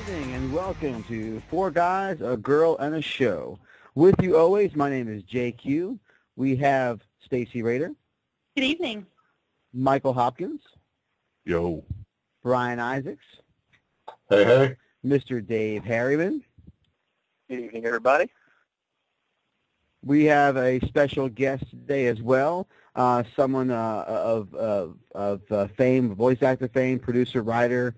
evening and welcome to Four Guys, a Girl, and a Show. With you always, my name is JQ. We have Stacy Rader. Good evening. Michael Hopkins. Yo. Brian Isaacs. Hey, hey. Mr. Dave Harriman. Good evening, everybody. We have a special guest today as well, someone of fame, voice actor fame, producer, writer,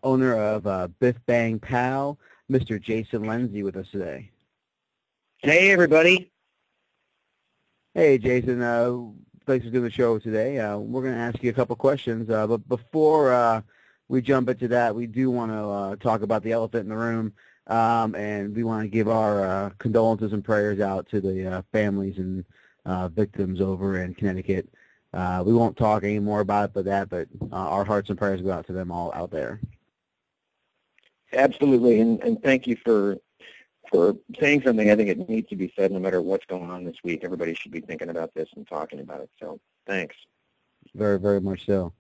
owner of Bif Bang Pow, Mr. Jason Lenzi with us today. Hey, everybody. Hey, Jason. Thanks for doing the show today. We're going to ask you a couple questions, but before we jump into that, we do want to talk about the elephant in the room, and we want to give our condolences and prayers out to the families and victims over in Connecticut. We won't talk any more about it, but our hearts and prayers go out to them all out there. Absolutely, and thank you for saying something. I think it needs to be said no matter what's going on this week. Everybody should be thinking about this and talking about it, so thanks. Very, very much so.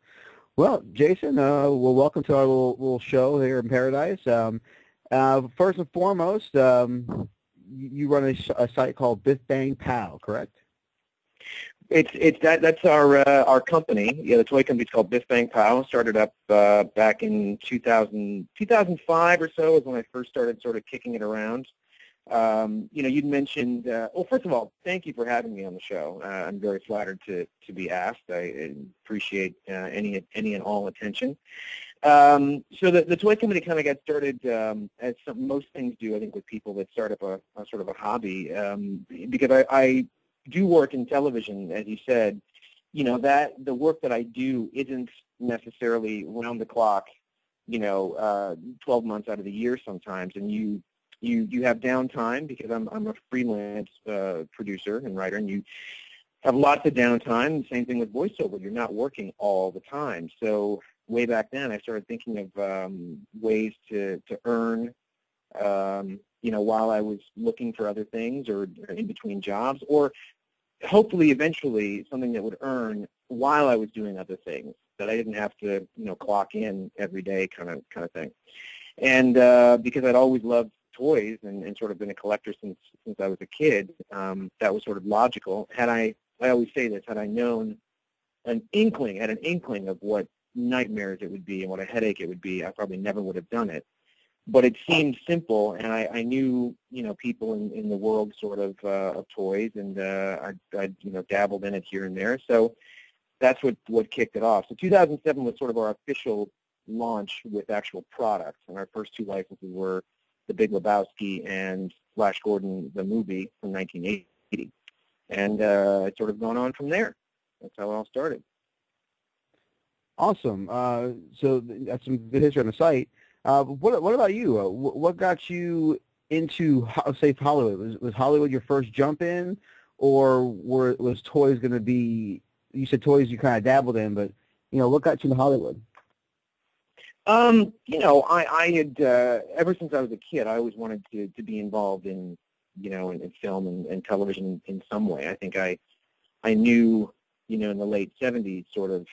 Well, Jason, well, welcome to our little show here in Paradise. First and foremost, you run a site called Bif Bang Pow, correct? That's our company. Yeah, the toy company's called Bif Bang Pow. Started up back in 2005 or so is when I first started sort of kicking it around. You'd mentioned. Well, first of all, thank you for having me on the show. I'm very flattered to be asked. I appreciate any and all attention. So the toy company kind of got started as most things do, I think, with people that start up a sort of a hobby. Because I do work in television, as you said, that the work that I do isn't necessarily round the clock, 12 months out of the year sometimes, and you have downtime because I'm a freelance producer and writer, and you have lots of downtime. The same thing with voiceover. You're not working all the time. So way back then, I started thinking of ways to earn, while I was looking for other things or in between jobs, or hopefully eventually something that would earn while I was doing other things that I didn't have to, clock in every day kind of thing. And because I'd always loved toys and sort of been a collector since I was a kid, that was sort of logical. I always say this, had I known had an inkling of what nightmares it would be and what a headache it would be, I probably never would have done it. But it seemed simple, and I knew, people in the world sort of toys, and I dabbled in it here and there. So that's what kicked it off. So 2007 was sort of our official launch with actual products, and our first two licenses were The Big Lebowski and Flash Gordon, the movie from 1980. And it's sort of gone on from there. That's how it all started. Awesome. So that's some good history on the site. What about you? What got you into, say, Hollywood? Was Hollywood your first jump in, or was toys going to be? You said toys you kind of dabbled in, but what got you into Hollywood? I had ever since I was a kid, I always wanted to be involved in in film and television in some way. I think I knew in the late 70s sort of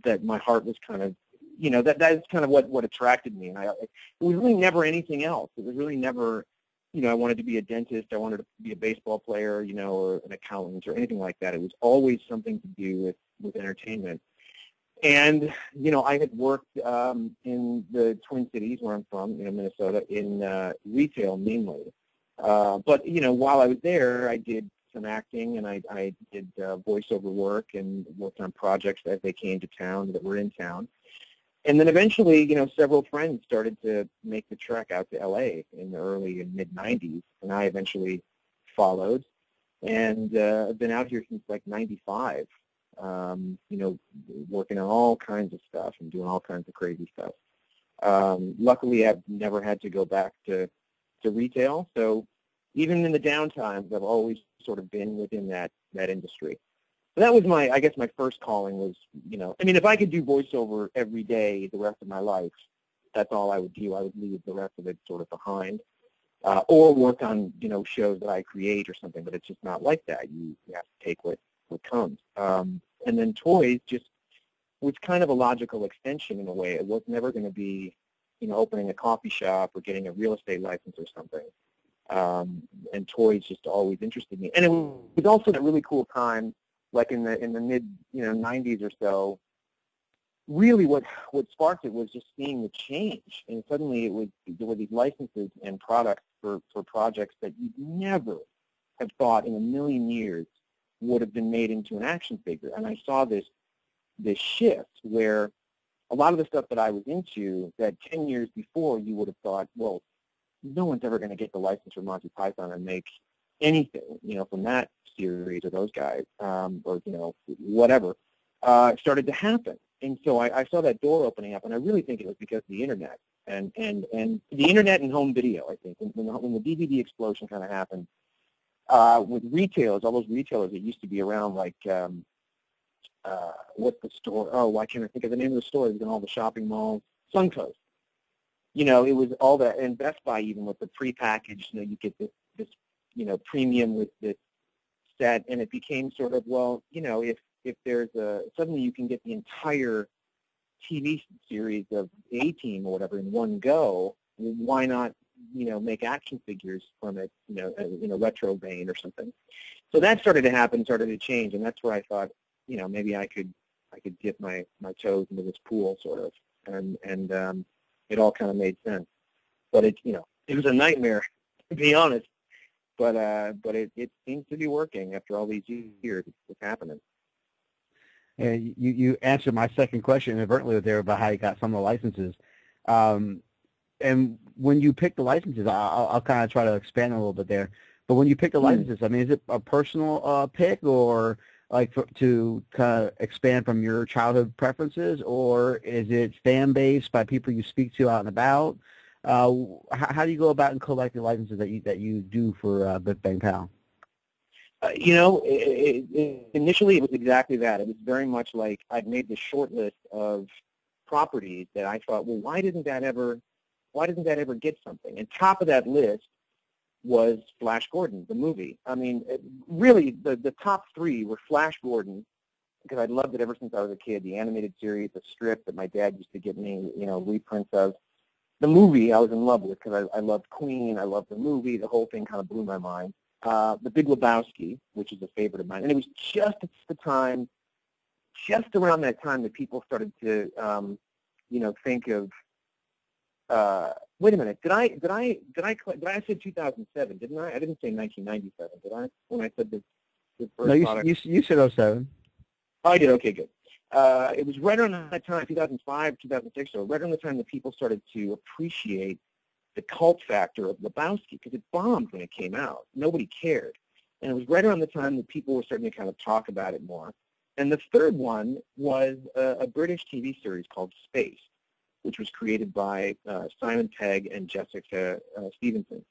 that my heart was kind of that's kind of what attracted me, and it was really never anything else. It was really never, I wanted to be a dentist, I wanted to be a baseball player, or an accountant or anything like that. It was always something to do with entertainment. And, I had worked in the Twin Cities, where I'm from, Minnesota, in retail mainly. But, while I was there, I did some acting, and I did voiceover work and worked on projects as they came to town that were in town. And then eventually, several friends started to make the trek out to L.A. in the early and mid-'90s, and I eventually followed. And I've been out here since like 95, working on all kinds of stuff and doing all kinds of crazy stuff. Luckily, I've never had to go back to retail, so even in the downtimes, I've always sort of been within that industry. So that was my first calling was, if I could do voiceover every day the rest of my life, that's all I would do. I would leave the rest of it sort of behind, or work on, shows that I create or something, but it's just not like that. You have to take what comes. And then toys just was kind of a logical extension in a way. It was never going to be opening a coffee shop or getting a real estate license or something. And toys just always interested me. And it was also a really cool time, like in the mid 90s or so. Really, what sparked it was just seeing the change, and suddenly there were these licenses and products for projects that you'd never have thought in a million years would have been made into an action figure. And I saw this shift where a lot of the stuff that I was into that 10 years before you would have thought, well, no one's ever going to get the license from Monty Python and make anything, from that series or those guys, or, whatever, started to happen. And so I saw that door opening up, and I really think it was because of the Internet and the Internet and home video, I think. When the DVD explosion kind of happened, with retailers, all those retailers that used to be around, like, what's the store? Oh, why can't I think of the name of the store? It was in all the shopping malls. Suncoast. It was all that, and Best Buy even with the prepackaged, you get this premium with this set, and it became sort of, well, if there's suddenly you can get the entire TV series of A-Team or whatever in one go, why not, make action figures from it, in a retro vein or something. So that started to happen, started to change, and that's where I thought, maybe I could dip my toes into this pool, sort of, and it all kind of made sense. But it was a nightmare, to be honest. But it seems to be working after all these years. It's happening. And you answered my second question inadvertently there about how you got some of the licenses. And when you pick the licenses, I'll kind of try to expand a little bit there. But when you pick the licenses, I mean, is it a personal pick, or like to kind of expand from your childhood preferences, or is it fan-based by people you speak to out and about? How do you go about and collect the licenses that you do for Bif Bang Pow? Initially it was exactly that. It was very much like I'd made this short list of properties that I thought, well, why didn't that ever get something? And top of that list was Flash Gordon, the movie. I mean, really, the top three were Flash Gordon, because I'd loved it ever since I was a kid, the animated series, the strip that my dad used to get me, reprints of. The movie I was in love with because I loved Queen, I loved the movie, the whole thing kind of blew my mind. The Big Lebowski, which is a favorite of mine. And it was just at the time, just around that time that people started to, think of, wait a minute, did I say 2007, didn't I? I didn't say 1997, did I? When I said the first product? You said 07. Oh, I did, okay, good. It was right around that time, 2005, 2006, so right around the time that people started to appreciate the cult factor of Lebowski, because it bombed when it came out. Nobody cared. And it was right around the time that people were starting to kind of talk about it more. And the third one was a British TV series called Space, which was created by Simon Pegg and Jessica Stevenson.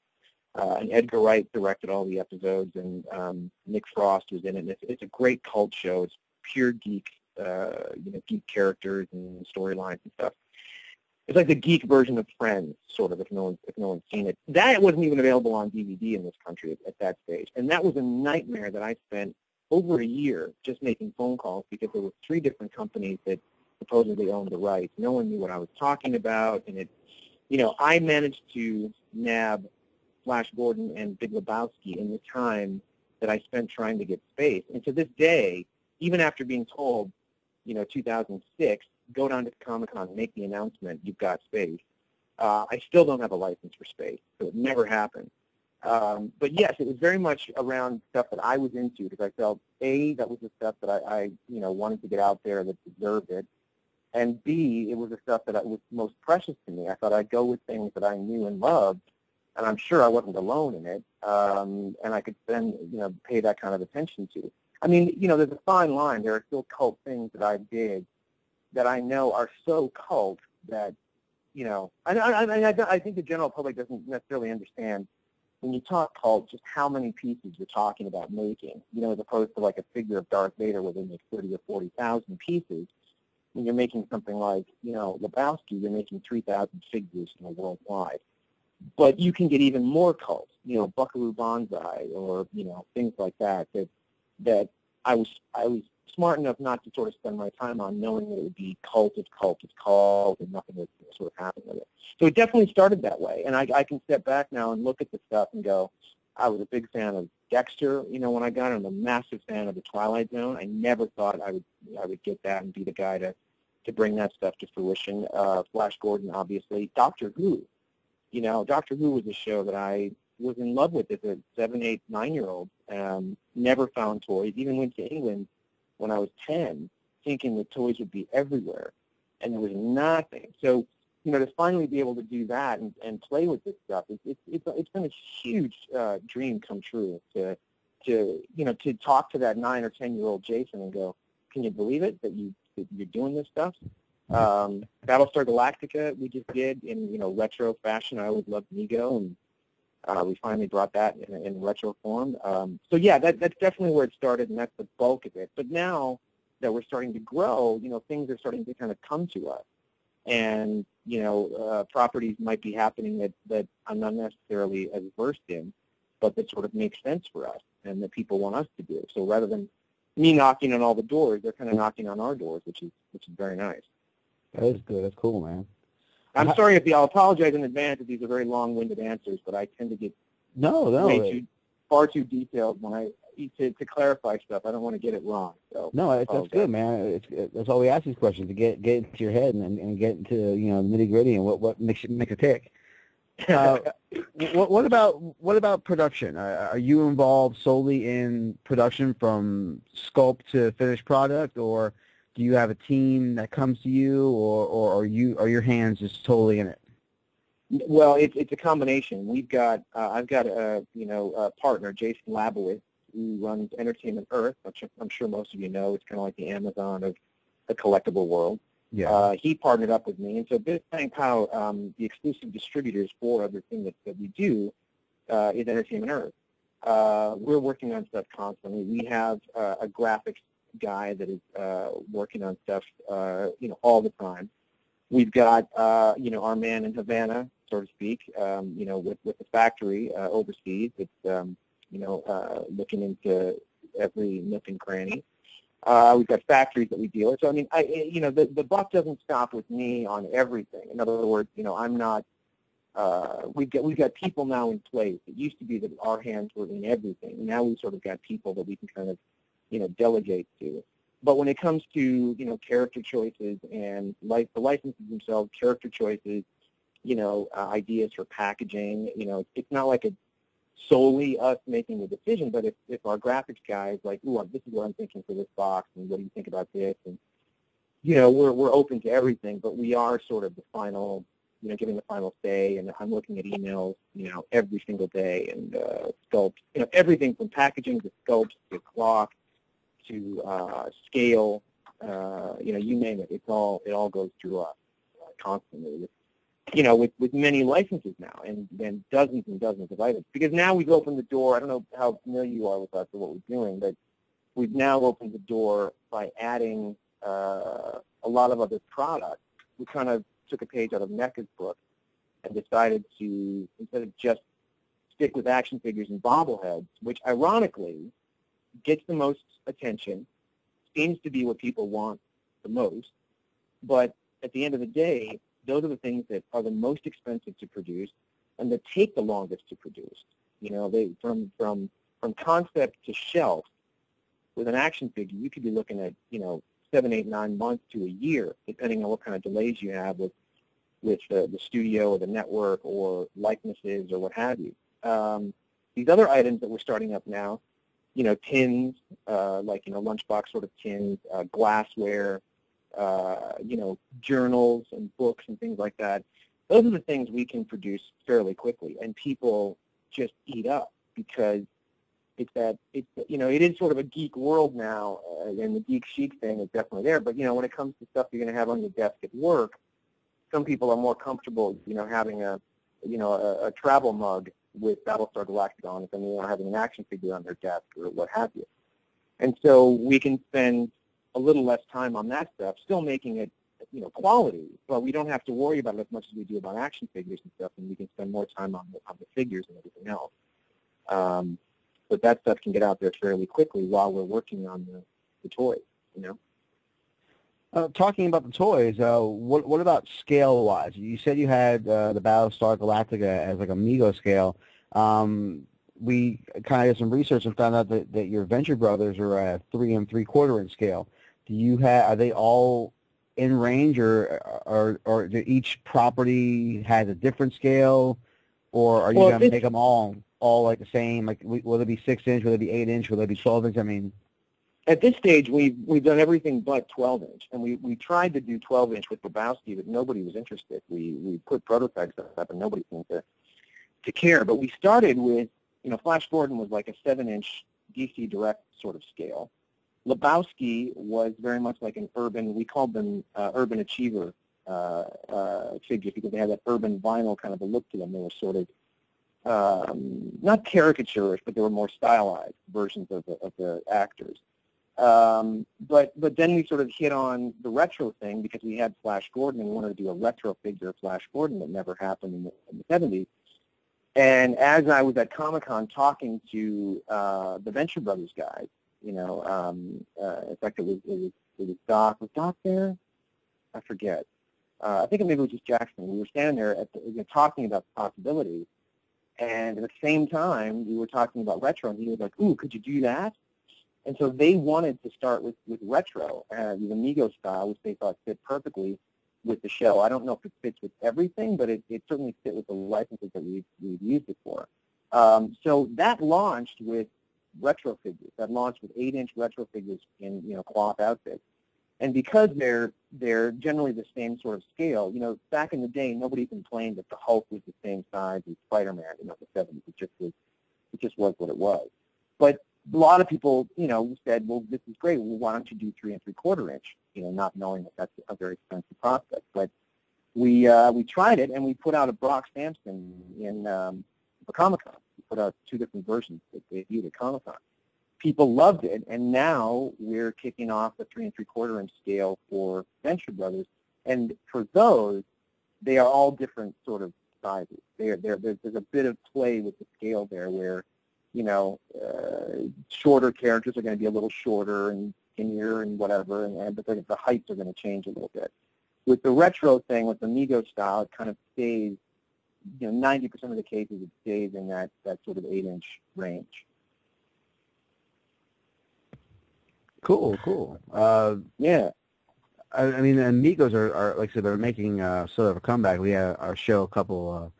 And Edgar Wright directed all the episodes, and Nick Frost was in it. And it's a great cult show. It's pure geek, geek characters and storylines and stuff. It's like the geek version of Friends, sort of, if no one's seen it. That wasn't even available on DVD in this country at that stage. And that was a nightmare that I spent over a year just making phone calls, because there were 3 different companies that supposedly owned the rights. No one knew what I was talking about. And I managed to nab Flash Gordon and Big Lebowski in the time that I spent trying to get Space. And to this day, even after being told, 2006, go down to Comic-Con, make the announcement, you've got Space. I still don't have a license for Space, so it never happened. But yes, it was very much around stuff that I was into, because I felt, A, that was the stuff that I wanted to get out there that deserved it, and B, it was the stuff that was most precious to me. I thought I'd go with things that I knew and loved, and I'm sure I wasn't alone in it, and I could pay that kind of attention to. I mean, there's a fine line. There are still cult things that I did that I know are so cult that, I think the general public doesn't necessarily understand when you talk cult just how many pieces you're talking about making, as opposed to like a figure of Darth Vader where they make 30 or 40,000 pieces. When you're making something like, Lebowski, you're making 3,000 figures worldwide. But you can get even more cult, Buckaroo Banzai or, things like that I was smart enough not to sort of spend my time on, knowing that it would be cult, and nothing would sort of happen with it. So it definitely started that way, and I can step back now and look at the stuff and go, I was a big fan of Dexter, when I got it. I'm a massive fan of the Twilight Zone. I never thought I would get that and be the guy to bring that stuff to fruition. Flash Gordon, obviously. Doctor Who. Doctor Who was a show that I was in love with as a 7, 8, 9-year-old. Never found toys. Even went to England when I was 10, thinking that toys would be everywhere, and there was nothing. So, to finally be able to do that and play with this stuff, it's been a huge dream come true to talk to that 9 or 10-year-old Jason and go, can you believe it that you're doing this stuff? Battlestar Galactica we just did in retro fashion. I always loved Nego, and we finally brought that in retro form. So yeah, that's definitely where it started, and that's the bulk of it. But now that we're starting to grow, things are starting to kind of come to us. And, properties might be happening that I'm not necessarily as versed in, but that sort of makes sense for us and that people want us to do. So rather than me knocking on all the doors, they're kind of knocking on our doors, which is very nice. That is good. That's cool, man. I'm sorry I'll apologize in advance if these are very long-winded answers, but I tend to get far too detailed when to clarify stuff. I don't want to get it wrong. So no, that's good, man. That's all we ask these questions, to get into your head and get into the nitty-gritty and what makes it tick. What about production? Are you involved solely in production from sculpt to finished product, or do you have a team that comes to you, or are your hands just totally in it? Well, it's a combination. I've got a partner, Jason Lenzi, who runs Entertainment Earth, which I'm sure most of you know. It's kind of like the Amazon of the collectible world. Yeah. He partnered up with me, and so Bif Bang Pow, the exclusive distributors for everything that we do, is Entertainment Earth. We're working on stuff constantly. We have a graphics guy that is working on stuff, all the time. We've got, our man in Havana, so to speak, with the factory overseas. It's, looking into every nook and cranny. We've got factories that we deal with. So, the buck doesn't stop with me on everything. In other words, I'm not, we've got people now in place. It used to be that our hands were in everything. Now we've sort of got people that we can kind of, delegate to. But when it comes to, character choices and the licenses themselves, character choices, ideas for packaging, it's not like solely us making the decision, but if our graphics guy is like, ooh, this is what I'm thinking for this box, and what do you think about this? And, we're open to everything, but we are sort of the final, giving the final say, and I'm looking at emails, every single day, and sculpts, everything from packaging to sculpts to clock to scale, you name it. It all goes through us constantly. With many licenses now, and dozens and dozens of items. Because now we've opened the door. I don't know how familiar you are with us or what we're doing, but we've now opened the door by adding a lot of other products. We kind of took a page out of NECA's book and decided to, instead of just stick with action figures and bobbleheads, which ironically gets the most attention, seems to be what people want the most, but at the end of the day, those are the things that are the most expensive to produce and that take the longest to produce. They from concept to shelf, with an action figure, you could be looking at, 7, 8, 9 months to a year, depending on what kind of delays you have with the studio or the network or likenesses or what have you. These other items that we're starting up now, tins, lunchbox sort of tins, glassware, journals and books and things like that. Those are the things we can produce fairly quickly, and people just eat up because it is sort of a geek world now, and the geek chic thing is definitely there. But when it comes to stuff you're going to have on your desk at work, some people are more comfortable, having a travel mug with Battlestar Galactica on it than having an action figure on their desk or what have you. And so we can spend a little less time on that stuff, still making it, quality, but we don't have to worry about it as much as we do about action figures and stuff, and we can spend more time on the figures and everything else. But that stuff can get out there fairly quickly while we're working on the toys, Talking about the toys, what about scale-wise? You said you had the Battlestar Galactica as like a Mego scale. We kind of did some research and found out that your Venture Brothers are at 3 3/4 inch scale. Are they all in range, or do each property has a different scale, or are you going to make them all like the same? Like, will it be 6 inch? Will it be 8 inch? Will it be 12 inch? I mean, at this stage, we've done everything but 12-inch, and we tried to do 12-inch with Lebowski, but nobody was interested. We put prototypes up, and nobody seemed to care. But we started with, Flash Gordon was like a 7-inch DC Direct sort of scale. Lebowski was very much like an urban, we called them urban achiever figures, because they had that urban vinyl kind of a look to them. They were sort of not caricaturish, but they were more stylized versions of the actors. But then we sort of hit on the retro thing, because we had Flash Gordon and we wanted to do a retro figure of Flash Gordon that never happened in the 70s. And as I was at Comic-Con talking to the Venture Brothers guys, in fact, it was Doc. Was Doc there? I forget. I think maybe it was just Jackson. We were standing there talking about the possibilities, and at the same time, we were talking about retro, and he was like, "Ooh, could you do that?" And so they wanted to start with retro, the Amigo style, which they thought fit perfectly with the show. I don't know if it fits with everything, but it certainly fit with the licenses that we've used it for. So that launched with retro figures. That launched with 8-inch retro figures in cloth outfits. And because they're generally the same sort of scale, back in the day, nobody complained that the Hulk was the same size as Spider-Man in the 70s. It just was what it was. But a lot of people, said, well, this is great. Well, why don't you do 3 3/4 inch? Not knowing that that's a very expensive prospect. But we tried it, and we put out a Brock Sampson in for Comic-Con. We put out 2 different versions that debuted at Comic-Con. People loved it, and now we're kicking off the 3 3/4 inch scale for Venture Brothers. And for those, they are all different sort of sizes. There's a bit of play with the scale there, where shorter characters are going to be a little shorter and skinnier and whatever, but the heights are going to change a little bit. With the retro thing, with the Mego style, it kind of stays, 90% of the cases it stays in that sort of 8-inch range. Cool. Yeah. I mean, the Amigos are like I said, they're making sort of a comeback. We had our show a couple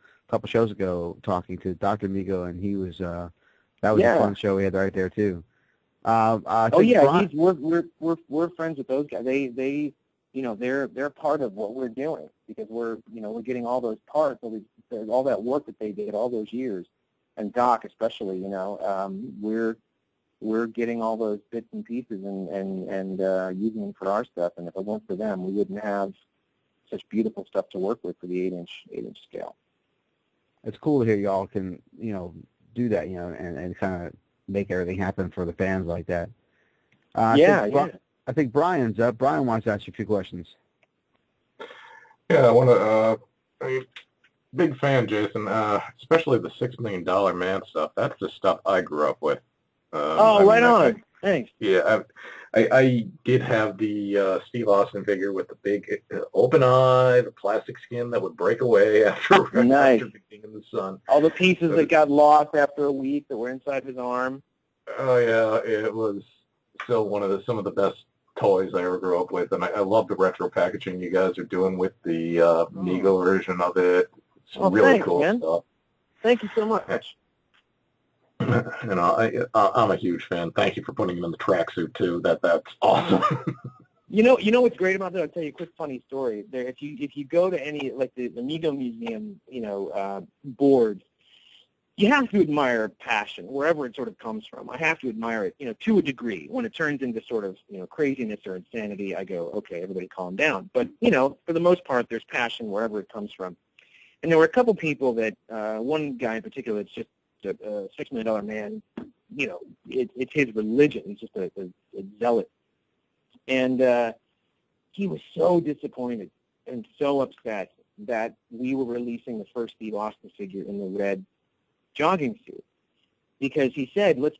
shows ago talking to Dr. Amigo, and he was that was a fun show we had right there too. We're friends with those guys. They they're part of what we're doing, because we're getting all those parts, all that work that they did all those years, and Doc especially. We're getting all those bits and pieces and using them for our stuff. And if it weren't for them, we wouldn't have such beautiful stuff to work with for the 8-inch scale. It's cool to hear y'all can do that, and kind of make everything happen for the fans like that. I think Brian's up. Brian wants to ask you a few questions. Yeah, I want to. Big fan, Jason. Especially the $6 Million Man stuff. That's the stuff I grew up with. Right on. Thanks. Yeah, I did have the Steve Austin figure with the big open eye, the plastic skin that would break away after being in the sun. All the pieces that got lost after a week that were inside his arm. Oh yeah, it was still some of the best toys I ever grew up with, and I love the retro packaging you guys are doing with the Mego version of it. It's really cool stuff. Thank you so much. I'm a huge fan. Thank you for putting him in the tracksuit too. That's awesome. You know what's great about that? I'll tell you a quick funny story. There, if you go to any like the Mego Museum, boards, you have to admire passion wherever it sort of comes from. I have to admire it, to a degree. When it turns into sort of craziness or insanity, I go, okay, everybody calm down. But for the most part, there's passion wherever it comes from. And there were a couple people that one guy in particular that's just a $6 Million Man, it's his religion. He's just a zealot. And he was so disappointed and so upset that we were releasing the first Steve Austin figure in the red jogging suit, because he said, let's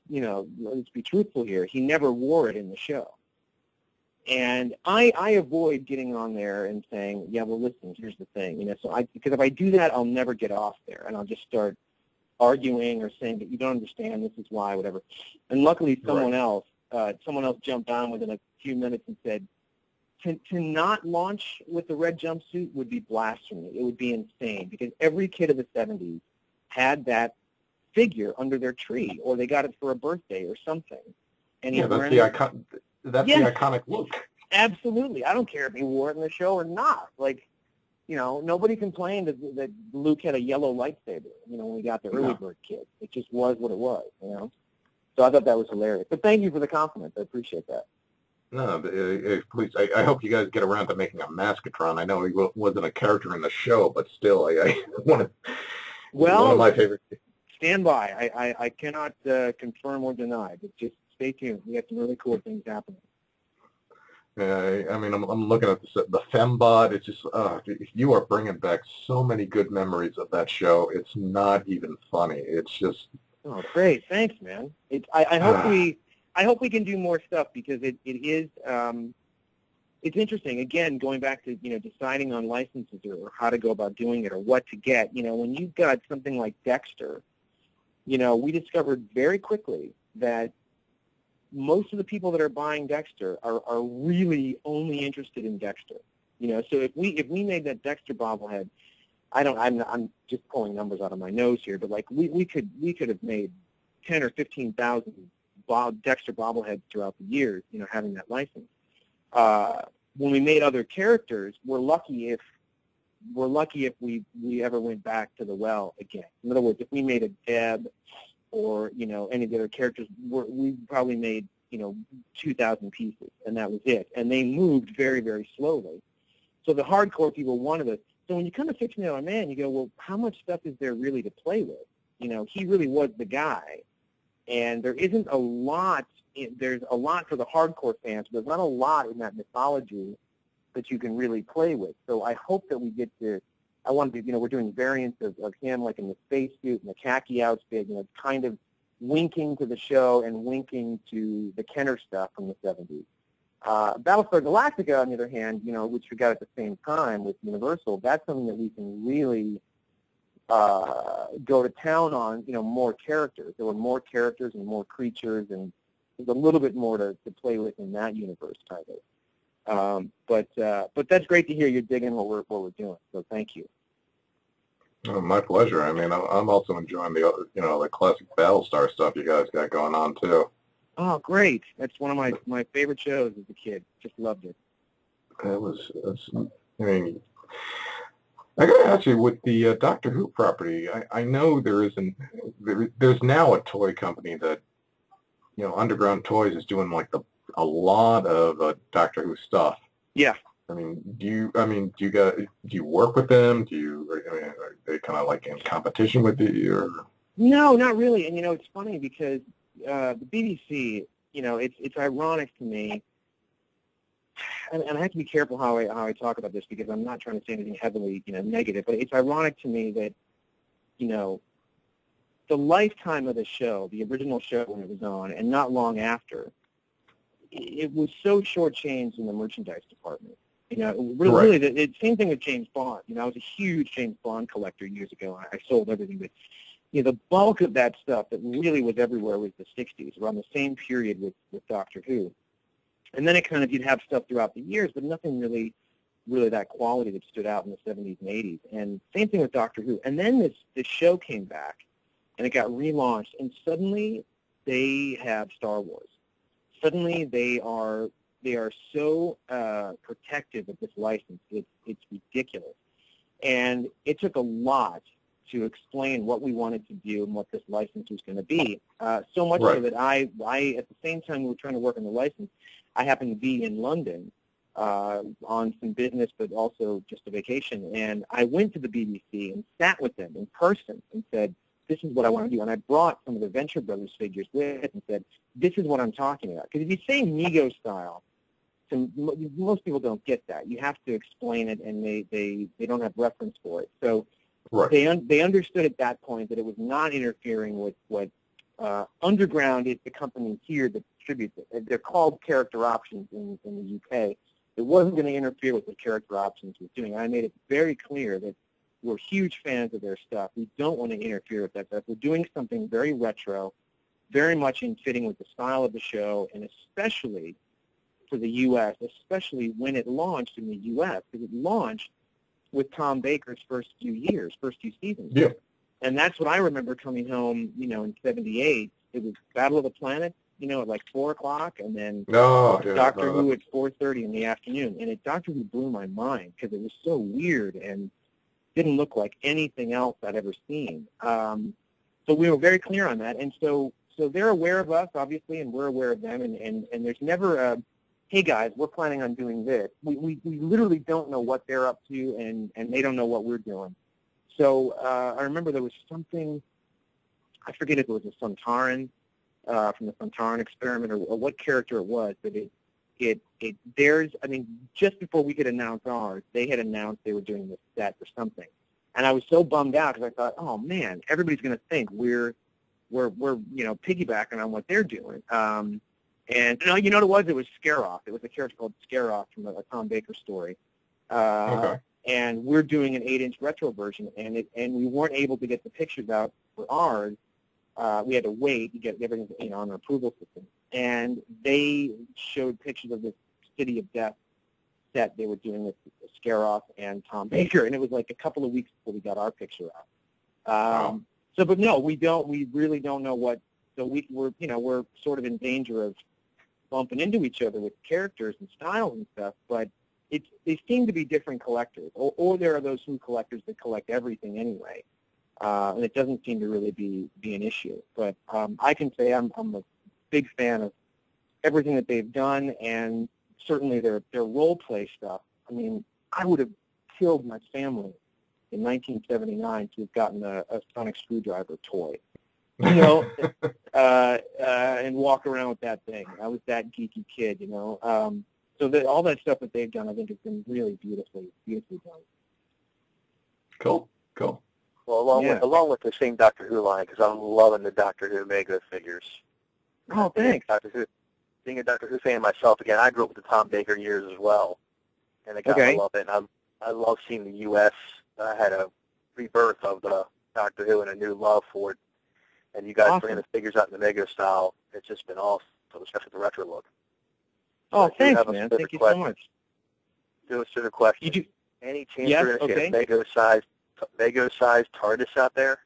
be truthful here, he never wore it in the show. And I avoid getting on there and saying, yeah, well, listen, here's the thing. Because if I do that, I'll never get off there, and I'll just start arguing or saying that you don't understand, this is why, whatever. And luckily someone else jumped on within a few minutes and said, to not launch with the red jumpsuit would be blasphemy. It would be insane, because every kid of the 70s had that figure under their tree, or they got it for a birthday or something. And that's the iconic look. Absolutely. I don't care if he wore it in the show or not. Nobody complained that Luke had a yellow lightsaber, when we got the early bird kid. It just was what it was, So I thought that was hilarious. But thank you for the compliment. I appreciate that. No, please. I hope you guys get around to making a Maskatron. I know he wasn't a character in the show, but still, I want to. Well, one of my favorite. Stand by. I cannot confirm or deny, but just stay tuned. We have some really cool things happening. Yeah, I'm looking at the Fembot. It's just, you are bringing back so many good memories of that show. It's not even funny. It's just. Oh, great! Thanks, man. I hope we can do more stuff, because it is. It's interesting. Again, going back to deciding on licenses or how to go about doing it or what to get. When you've got something like Dexter, we discovered very quickly that most of the people that are buying Dexter are really only interested in Dexter. So if we made that Dexter bobblehead, I'm just pulling numbers out of my nose here, but we could have made 10 or 15,000 Dexter bobbleheads throughout the years, having that license. When we made other characters, we're lucky if we ever went back to the well again. In other words, if we made a Deb or any of the other characters, we probably made 2,000 pieces, and that was it. And they moved very, very slowly. So the hardcore people wanted us. So when you come to Fix Me Our Man, you go, well, how much stuff is there really to play with? He really was the guy, and there isn't a lot. There's a lot for the hardcore fans, but there's not a lot in that mythology that you can really play with. So I hope that we get to. I want to be, we're doing variants of him, like in the spacesuit and the khaki outfit, kind of winking to the show and winking to the Kenner stuff from the 70s. Battlestar Galactica, on the other hand, which we got at the same time with Universal, that's something that we can really go to town on, more characters. There were more characters and more creatures, and there's a little bit more to play with in that universe, kind of. But that's great to hear you're digging what we're doing, so thank you. Oh, my pleasure. I'm also enjoying the classic Battlestar stuff you guys got going on too. Oh, great! That's one of my favorite shows as a kid. Just loved it. I got to ask you, with the Doctor Who property, I know there's now a toy company that, Underground Toys is doing a lot of Doctor Who stuff. Yeah. Do you work with them? Are they kind of in competition with you? Or? No, not really. And it's funny because the BBC, it's ironic to me, and I have to be careful how I talk about this, because I'm not trying to say anything heavily negative, but it's ironic to me that the lifetime of the show, the original show when it was on, and not long after, it was so shortchanged in the merchandise department. Really, the same thing with James Bond. I was a huge James Bond collector years ago. I sold everything, but the bulk of that stuff that really was everywhere was the 60s, around the same period with Doctor Who. And then it kind of, you'd have stuff throughout the years, but nothing really that quality that stood out in the 70s and 80s. And same thing with Doctor Who. And then this show came back, and it got relaunched, and suddenly they have Star Wars. Suddenly they are so protective of this license. It's ridiculous. And it took a lot to explain what we wanted to do and what this license was going to be. So much so that I, at the same time we were trying to work on the license, I happened to be in London on some business, but also just a vacation. And I went to the BBC and sat with them in person and said, this is what I want to do. And I brought some of the Venture Brothers figures with it and said, this is what I'm talking about. Because if you say Mego style, most people don't get that. You have to explain it, and they don't have reference for it. So they understood at that point that it was not interfering with what Underground is, the company here that distribute it. They're called character options in the UK. It wasn't going to interfere with what character options was doing. I made it very clear that we're huge fans of their stuff. We don't want to interfere with that stuff. We're doing something very retro, very much in fitting with the style of the show, and especially for the U.S., especially when it launched in the U.S., because it launched with Tom Baker's first few seasons. Yeah. And that's what I remember coming home, in 78. It was Battle of the Planets, at like 4 o'clock, and then Doctor Who at 4:30 in the afternoon. And Doctor Who blew my mind because it was so weird and didn't look like anything else I'd ever seen. So we were very clear on that. And so they're aware of us, obviously, and we're aware of them. And there's never a, hey, guys, we're planning on doing this. We literally don't know what they're up to, and they don't know what we're doing. So I remember there was something, I forget if it was a Sontaran from the Sontaran experiment or what character it was, but just before we could announce ours, they had announced they were doing this set or something. And I was so bummed out because I thought, oh, man, everybody's going to think we're piggybacking on what they're doing. And you know what it was? It was Scare-Off. It was a character called Scare-Off from a Tom Baker story. Okay. And we're doing an 8-inch retro version, and we weren't able to get the pictures out for ours. We had to wait to get everything on an approval system. And they showed pictures of this City of Death set they were doing with Scare-Off and Tom Baker, and it was like a couple of weeks before we got our picture out. Wow. But no, we really don't know what. So we're sort of in danger of bumping into each other with characters and styles and stuff, but they seem to be different collectors, or there are those Who collectors that collect everything anyway, and it doesn't seem to really be an issue. But I can say I'm a big fan of everything that they've done, and certainly their role play stuff. I mean, I would have killed my family in 1979 to have gotten a sonic screwdriver toy, and walk around with that thing. I was that geeky kid, So all that stuff that they've done, I think, has been really beautifully done. Cool. Well, along with the same Doctor Who line, because I'm loving the Doctor Who Mega figures. Oh, thanks. Being a Doctor Who fan myself, again, I grew up with the Tom Baker years as well, and I love it. And I love seeing the U.S. I had a rebirth of the Doctor Who and a new love for it. And you guys bringing the figures out in the Mega style, it's just been awesome, especially the retro look. Oh, thanks, man. Thank you so much. Do a specific question. Any chance we're going to see a Mego-sized TARDIS out there?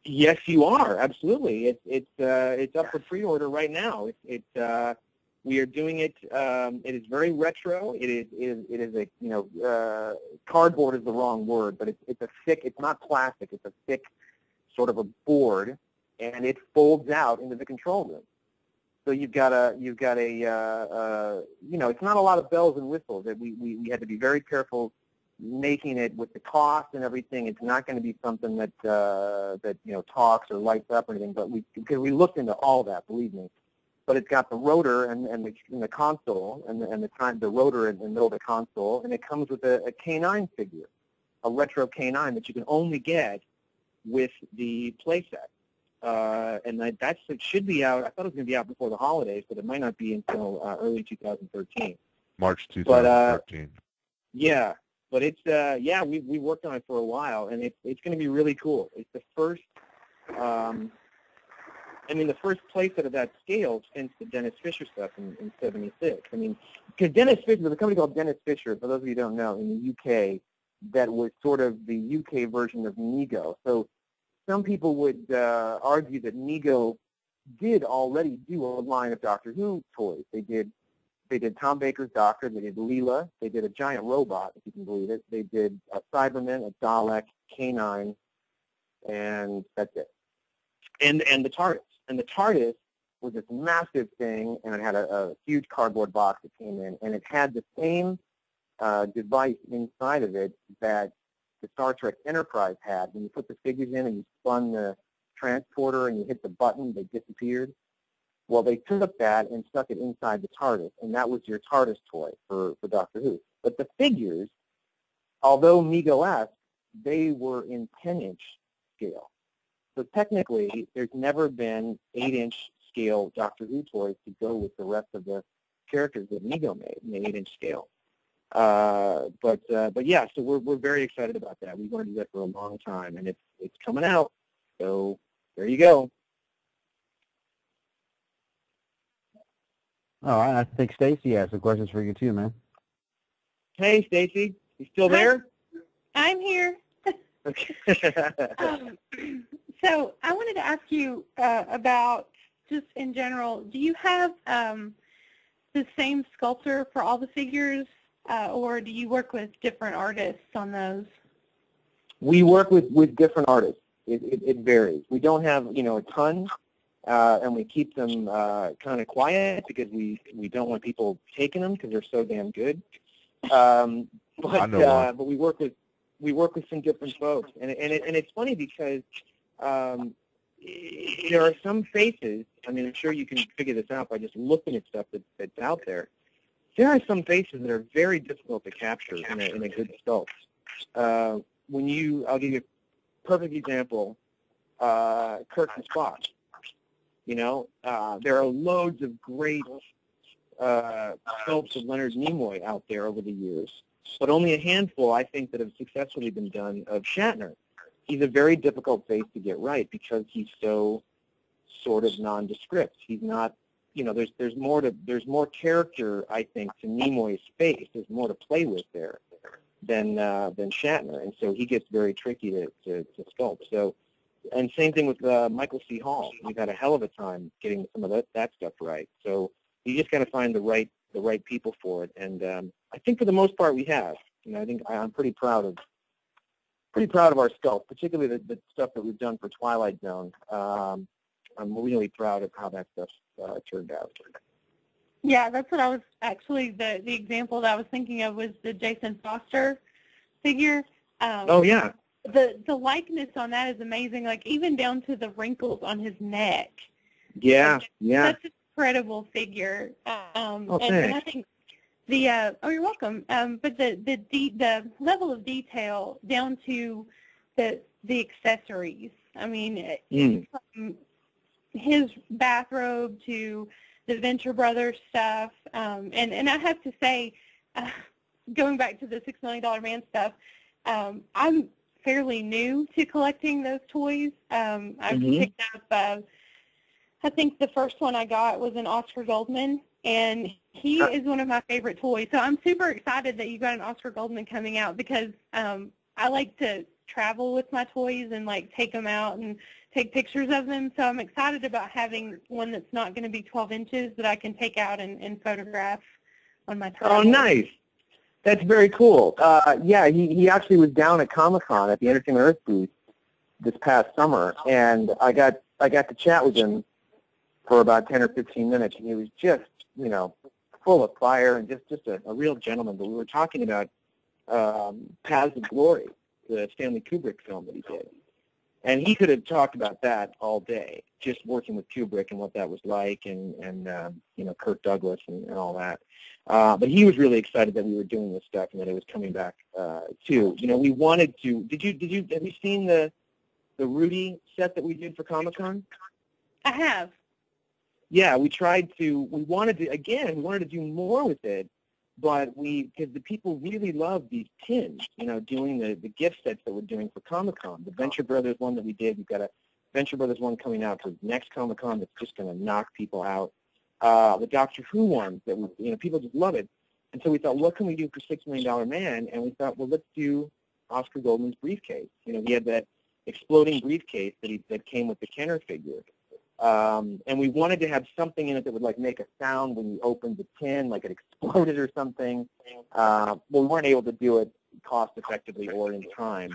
Yes, you are. Absolutely. It's up for pre-order right now. We are doing it. It is very retro. It is a cardboard is the wrong word, but it's a thick. It's not plastic. It's a thick sort of a board, and it folds out into the control room. So you've got a it's not a lot of bells and whistles. That we had to be very careful making it with the cost and everything. It's not going to be something that talks or lights up or anything. But because we looked into all that, believe me. But it's got the rotor and the console and the rotor in the middle of the console, and it comes with a K9 figure, a retro K9 that you can only get with the playset. And it should be out. I thought it was going to be out before the holidays, but it might not be until early 2013. March 2013. But it's we worked on it for a while, and it's going to be really cool. It's the first. The first playset of that scale since the Dennis Fisher stuff in '76. Because Dennis Fisher, there's a company called Dennis Fisher, for those of you who don't know, in the UK, that was sort of the UK version of Mego. So some people would argue that Mego did already do a line of Doctor Who toys. They did Tom Baker's Doctor, they did Leela, they did a giant robot, if you can believe it. They did a Cyberman, a Dalek, K9, and that's it. And the TARDIS. And the TARDIS was this massive thing, and it had a huge cardboard box that came in, and it had the same device inside of it that the Star Trek Enterprise had. When you put the figures in and you spun the transporter and you hit the button, they disappeared. Well, they took that and stuck it inside the TARDIS, and that was your TARDIS toy for Doctor Who. But the figures, although Mego-esque, they were in 10-inch scale. So technically, there's never been 8-inch scale Doctor Who toys to go with the rest of the characters that Mego made in the 8-inch scale. But yeah, so we're very excited about that. We want to do that for a long time, and it's coming out. So there you go. All right, I think Stacy has some questions for you too, man. Hey, Stacy, you still there? I'm here. Okay. So I wanted to ask you about, just in general, do you have the same sculptor for all the figures, or do you work with different artists on those? We work with different artists. It varies. We don't have, a ton, and we keep them kind of quiet because we don't want people taking them because they're so damn good. But we work with some different folks, and it's funny because there are some faces. I mean, I'm sure you can figure this out by just looking at stuff that's out there. There are some faces that are very difficult to capture in a good sculpt. I'll give you a perfect example. Kirk and Spock. There are loads of great sculpts of Leonard Nimoy out there over the years, but only a handful, I think, that have successfully been done of Shatner. He's a very difficult face to get right because he's so sort of nondescript. He's not, there's more character, I think, to Nimoy's face. There's more to play with there than Shatner, and so he gets very tricky to sculpt. So, and same thing with Michael C. Hall. We've had a hell of a time getting some of that stuff right. So you just got to find the right people for it, and I think for the most part we have. I think I'm pretty proud of our sculpt, particularly the stuff that we've done for Twilight Zone. I'm really proud of how that stuff turned out. Yeah, that's what I was actually, the example that I was thinking of was the Jason Foster figure. Oh, yeah. The likeness on that is amazing, like even down to the wrinkles on his neck. Yeah, yeah. That's an incredible figure. And I think you're welcome. But the level of detail down to the accessories. I mean, from his bathrobe to the Venture Brothers stuff, and I have to say, going back to the $6 Million Man stuff, I'm fairly new to collecting those toys. I've picked up, I think the first one I got was an Oscar Goldman, and he is one of my favorite toys. So I'm super excited that you got an Oscar Goldman coming out because I like to travel with my toys and like take them out and take pictures of them. So I'm excited about having one that's not going to be 12 inches that I can take out and photograph on my travel. Oh, nice. That's very cool. Yeah, he actually was down at Comic-Con at the Entertainment Earth booth this past summer, and I got to chat with him for about 10 or 15 minutes, and he was just, full of fire and just a real gentleman. But we were talking about Paths of Glory, the Stanley Kubrick film that he did. And he could have talked about that all day, just working with Kubrick and what that was like, and Kirk Douglas and all that. But he was really excited that we were doing this stuff and that it was coming back too. We wanted to. Have you seen the Rudy set that we did for Comic-Con? I have. Yeah, we wanted to do more with it, but because the people really love these pins, doing the gift sets that we're doing for Comic-Con. The Venture Brothers one that we did, we've got a Venture Brothers one coming out for next Comic-Con that's just going to knock people out. The Doctor Who ones that people just love it. And so we thought, what can we do for $6 Million Man? And we thought, well, let's do Oscar Goldman's briefcase. He had that exploding briefcase that came with the Kenner figure. And we wanted to have something in it that would like make a sound when you opened the tin, like it exploded or something. Well, we weren't able to do it cost effectively or in time.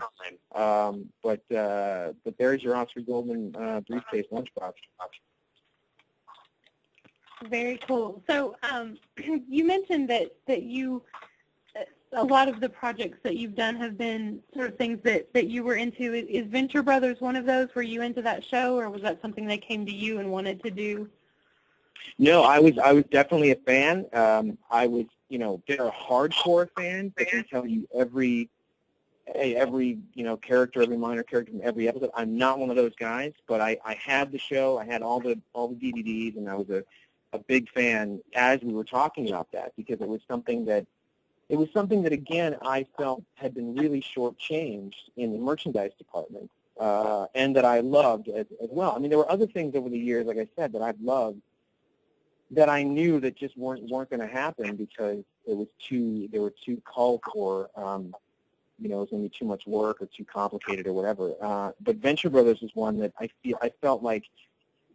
But there's your Oscar Goldman briefcase lunchbox. Very cool. So you mentioned that you, a lot of the projects that you've done have been sort of things that you were into. Is Venture Brothers one of those? Were you into that show, or was that something that came to you and wanted to do? No, I was definitely a fan. I was, they're a hardcore fan. They can tell you every every character, every minor character from every episode. I'm not one of those guys, but I had the show. I had all the DVDs, and I was a big fan as we were talking about that, because it was something that again I felt had been really shortchanged in the merchandise department, and that I loved as well. I mean, there were other things over the years, like I said, that I've loved that I knew that just weren't going to happen because they were too cult, or it was going to be too much work or too complicated or whatever. But Venture Brothers is one that I felt like,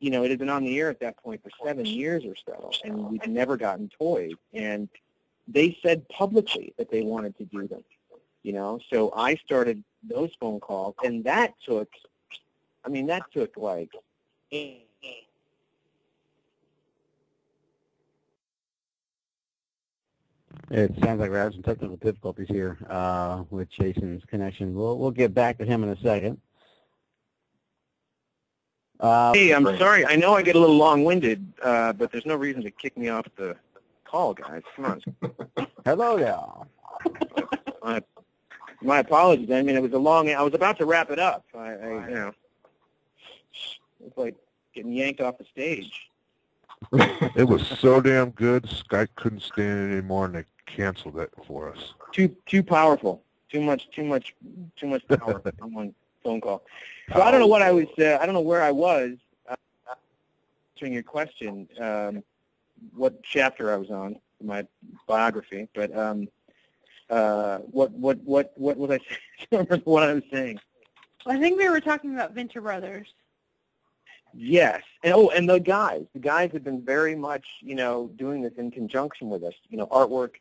it had been on the air at that point for 7 years or so, and we'd never gotten toys. And they said publicly that they wanted to do them, So I started those phone calls, and that took like... It sounds like we're having some technical difficulties here with Jason's connection. We'll get back to him in a second. Hey, I'm sorry. I know I get a little long-winded, but there's no reason to kick me off the call, guys. Come on. Hello there. My apologies. I mean, it was I was about to wrap it up. It's like getting yanked off the stage. It was so damn good, Skype couldn't stand it anymore, and they canceled it for us. Too powerful. Too much power on one phone call. So I don't know what I was. I don't know where I was answering your question. What chapter I was on in my biography, but what was I saying? I don't remember what I was saying. Well, I think we were talking about Venture Brothers. Yes, and the guys have been very much, doing this in conjunction with us. Artwork,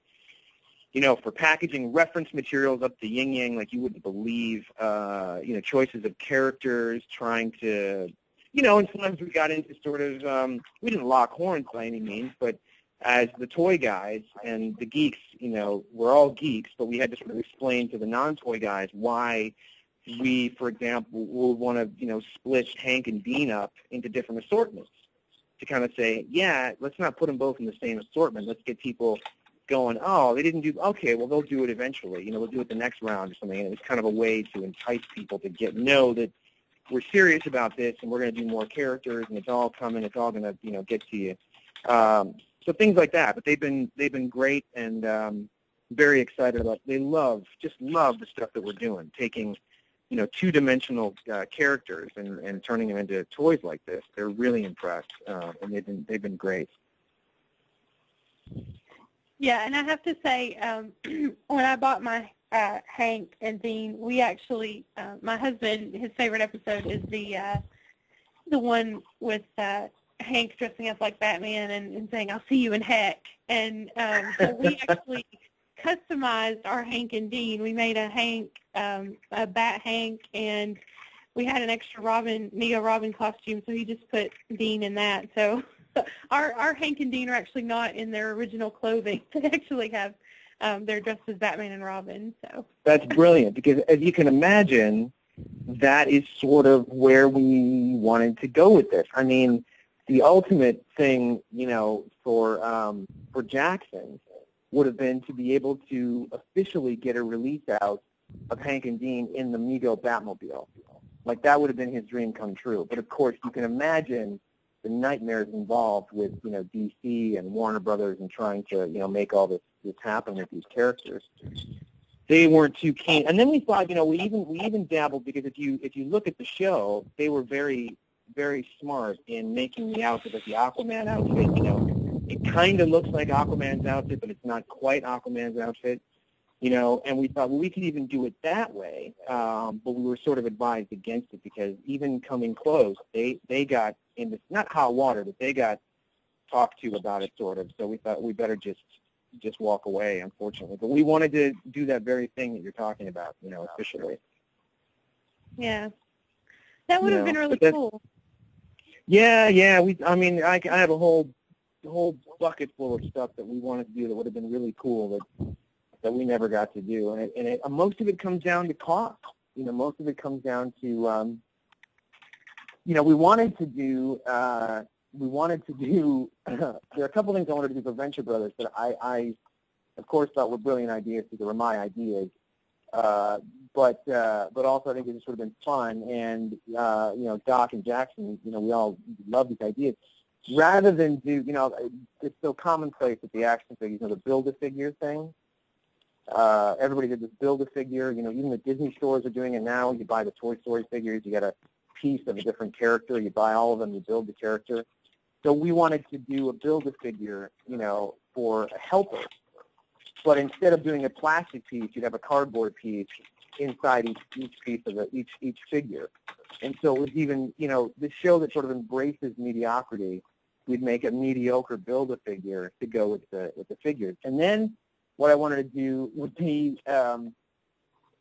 for packaging, reference materials up to yin yang like you wouldn't believe. Choices of characters, trying to, and sometimes we got into sort of, we didn't lock horns by any means, but as the toy guys and the geeks, we're all geeks, but we had to sort of explain to the non-toy guys why we, for example, will want to, split Hank and Dean up into different assortments to kind of say, yeah, let's not put them both in the same assortment. Let's get people going, oh, they didn't do, okay, well, they'll do it eventually. We'll do it the next round or something. And it was kind of a way to entice people to know that we're serious about this and we're going to do more characters and it's all coming. It's all going to, get to you. So things like that. But they've been great and very excited about it. They just love the stuff that we're doing, taking two-dimensional characters and turning them into toys like this. They're really impressed, and they've been great. Yeah, and I have to say, when I bought my Hank and Dean, we actually, my husband, his favorite episode is the one with Hank dressing up like Batman and saying, "I'll see you in heck." And so we actually customized our Hank and Dean. We made a Hank, a Bat Hank, and we had an extra Neo Robin costume, so he just put Dean in that. So our Hank and Dean are actually not in their original clothing. They actually have, they're dressed as Batman and Robin. So that's brilliant, because as you can imagine, that is sort of where we wanted to go with this. I mean, the ultimate thing, for Jackson would have been to be able to officially get a release out of Hank and Dean in the Mego Batmobile. Like, that would have been his dream come true. But, of course, you can imagine the nightmares involved with, DC and Warner Brothers and trying to, make all this happen with these characters. They weren't too keen. And then we thought, we even dabbled, because if you look at the show, they were very, very smart in making the outfit, like the Aquaman outfit, it kind of looks like Aquaman's outfit, but it's not quite Aquaman's outfit, and we thought, well, we could even do it that way, but we were sort of advised against it, because even coming close, they got in this, not hot water, but they got talked to about it, sort of, so we thought we better just walk away, unfortunately. But we wanted to do that very thing that you're talking about, officially. Yeah. That would have been really cool. Yeah, I have a whole bucket full of stuff that we wanted to do that would have been really cool that we never got to do, and most of it comes down to cost. Most of it comes down to we wanted to do there are a couple things I wanted to do for Venture Brothers that I of course thought were brilliant ideas because they were my ideas, But also I think it's sort of been fun, and Doc and Jackson, we all love these ideas. Rather than do, it's so commonplace with the action figures, the build-a-figure thing. Everybody did this build-a-figure. Even the Disney stores are doing it now. You buy the Toy Story figures, you get a piece of a different character, you buy all of them, you build the character. So we wanted to do a build-a-figure, for a helper. But instead of doing a plastic piece, you'd have a cardboard piece inside each piece of each figure. And so it was even, the show that sort of embraces mediocrity, we'd make a mediocre build-a-figure to go with the figures. And then what I wanted to do would be,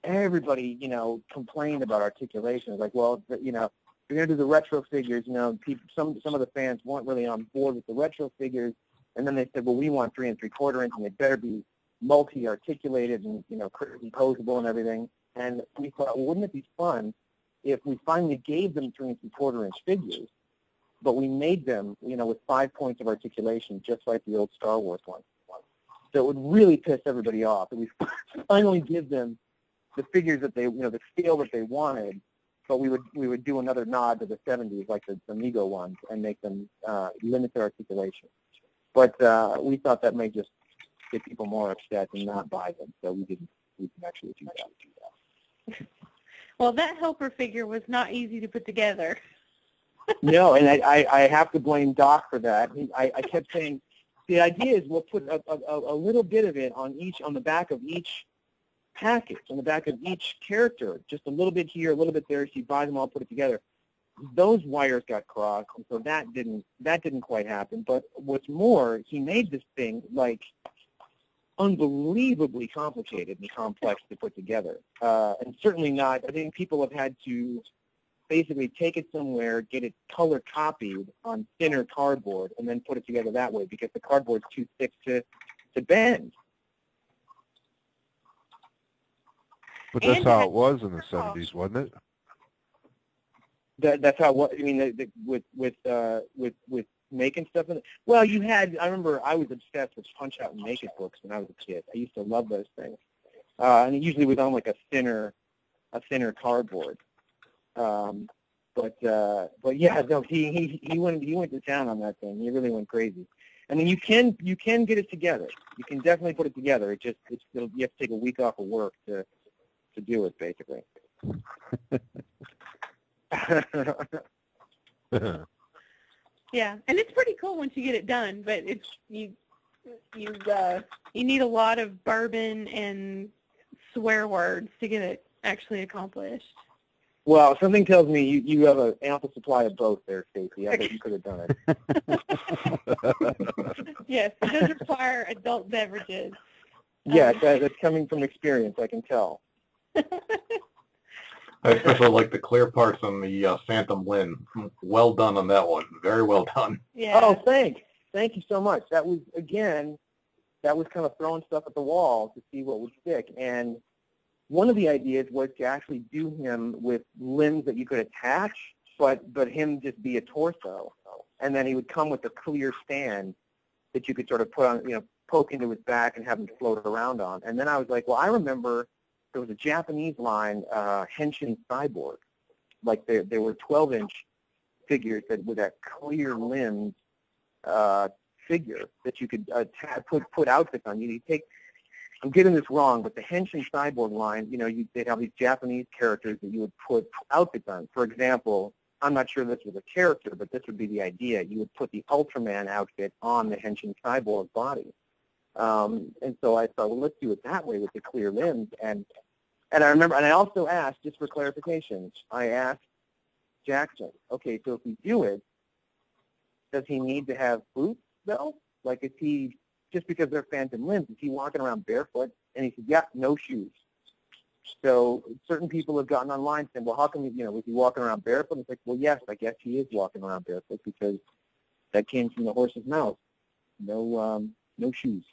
everybody, complained about articulation. Like, well, if you're going to do the retro figures, some of the fans weren't really on board with the retro figures. And then they said, well, we want 3 3/4 inch, and they better be multi-articulated and, composable and everything. And we thought, well, wouldn't it be fun if we finally gave them 3 3/4 inch figures, but we made them, with 5 points of articulation, just like the old Star Wars one. So it would really piss everybody off. And we finally give them the figures that they, the scale that they wanted, but we would do another nod to the 70s, like the Mego ones, and make them limit their articulation. But we thought that may just get people more upset and not buy them, so we didn't actually do that. Well, that helper figure was not easy to put together. No, and I have to blame Doc for that. I kept saying, the idea is we'll put a little bit of it on the back of each package, on the back of each character, just a little bit here, a little bit there. So you buy them all, put it together. Those wires got crossed, and so that didn't quite happen. But what's more, he made this thing like unbelievably complicated and complex to put together, and certainly not. I think people have had to basically take it somewhere, get it color copied on thinner cardboard, and then put it together that way because the cardboard's too thick to bend. But that's how it was in the 70s, wasn't it? That's how. What I mean, with making stuff. Well, you had. I remember I was obsessed with Punch Out and Make It books when I was a kid. I used to love those things, and it usually was on like a thinner cardboard. But yeah, no, he went to town on that thing. He really went crazy. I mean, you can get it together. You can definitely put it together. You have to take a week off of work to do it, basically. Yeah, and it's pretty cool once you get it done, but you need a lot of bourbon and swear words to get it actually accomplished. Well, something tells me you have an ample supply of both there, Stacey. I bet you could have done it. Yes, it does require adult beverages. Yes, that's coming from experience, I can tell. I especially like the clear parts on the Phantom Lin. Well done on that one. Very well done. Yeah. Oh, thanks. Thank you so much. That was kind of throwing stuff at the wall to see what would stick. And one of the ideas was to actually do him with limbs that you could attach, but him just be a torso. And then he would come with a clear stand that you could sort of put on, poke into his back and have him float around on. And then I was like, well, I remember there was a Japanese line, Henshin Cyborg. Like there were 12-inch figures with that clear limbs figure that you could put outfits on. You take, I'm getting this wrong, but the Henshin Cyborg line, they'd have these Japanese characters that you would put outfits on. For example, I'm not sure this was a character, but this would be the idea. You would put the Ultraman outfit on the Henshin Cyborg body. And so I thought, well, let's do it that way with the clear limbs. And I remember, and I also asked, just for clarification, I asked Jackson, okay, so if we do it, does he need to have boots, though? Like, is he, just because they're Phantom limbs, is he walking around barefoot? And he said, yeah, no shoes. So certain people have gotten online saying, well, how come, was he walking around barefoot? And it's like, well, yes, I guess he is walking around barefoot because that came from the horse's mouth. No shoes.